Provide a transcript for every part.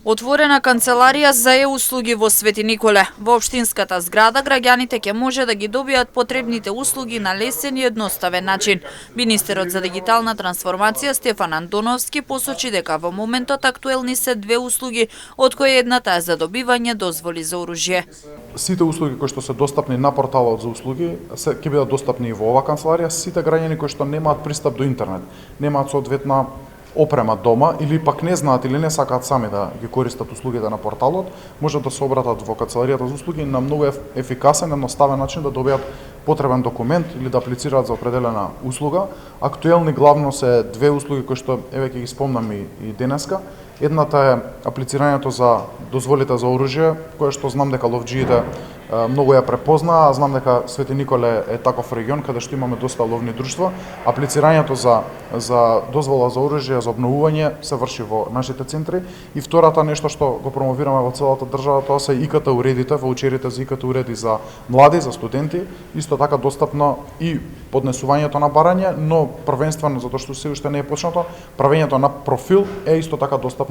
Отворена канцеларија за услуги во Свети Николе. Во општинската зграда граѓаните ќе може да ги добијат потребните услуги на лесен и едноставен начин. Министерот за дигитална трансформација Стефан Антоновски посочи дека во моментот актуелни се две услуги, од кои едната е за добивање дозволи за оружје. Сите услуги кои што се достапни на порталот за услуги ќе бидат достапни и во оваа канцеларија. Сите граѓани кои што немаат пристап до интернет, немаат соодветна опрема дома или пак не знаат или не сакаат сами да ги користат услугите на порталот, можат да се обратат во канцеларијата за услуги на многу ефикасен, едноставен начин да добијат потребен документ или да аплицираат за определена услуга. Актуелни главно се две услуги кои што еве ќе ги спомнам и денеска. Едната е аплицирањето за дозволите за оружје, кое што знам дека ловџиите многу ја препознаа, знам дека Свети Николе е таков регион каде што имаме доста ловни друштва. Аплицирањето за дозвола за оружје за обновување се врши во нашите центри и втората нешто што го промовираме во целата држава, тоа се ИКТ уредите, ваучерите за ИКТ уреди за млади, за студенти, исто така достапно и поднесувањето на барање, но првенствено затоа што се уште не е почнато, правењето на профил е исто така достапно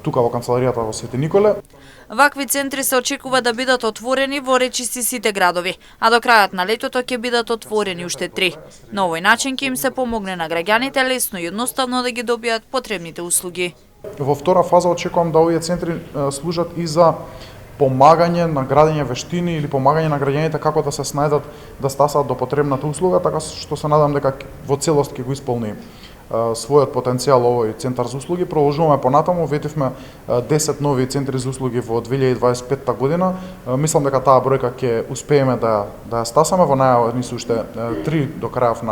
тука во канцеларијата во Свети Николе. Вакви центри се очекува да бидат отворени во речиси сите градови, а до крајот на летото ќе бидат отворени уште 3. На овој начин ќе им се помогне на граѓаните лесно и едноставно да ги добијат потребните услуги. Во втора фаза очекувам да овие центри служат и за помагање на градење вештини или помагање на граѓаните како да се снајдат да стасат до потребната услуга, така што се надам дека во целост ќе го исполни својот потенцијал овој центар за услуги. Продолжуваме понатаму, ветивме 10 нови центри за услуги во 2025 година. Мислам дека таа бројка ќе успееме да ја стасаме, во најава ни се уште 3 до крајот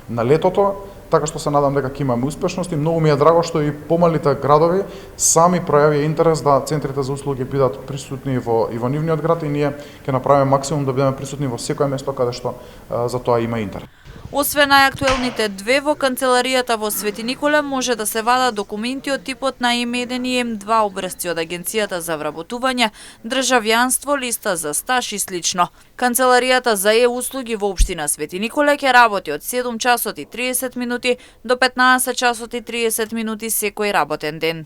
на летото, така што се надам дека ќе имаме успешност и многу ми е драго што и помалите градови сами пројавија интерес да центрите за услуги бидат присутни и во нивниот град и ние ќе направиме максимум да бидеме присутни во секое место каде што за тоа има интерес. Освен најактуелните две, во канцеларијата во Свети Николе може да се вадат документи од типот на М1 и М2 образци од Агенцијата за вработување, државјанство, листа за стаж и слично. Канцеларијата за услуги во општина Свети Николе ќе работи од 7 часот и 30 минути до 15 часот и 30 минути секој работен ден.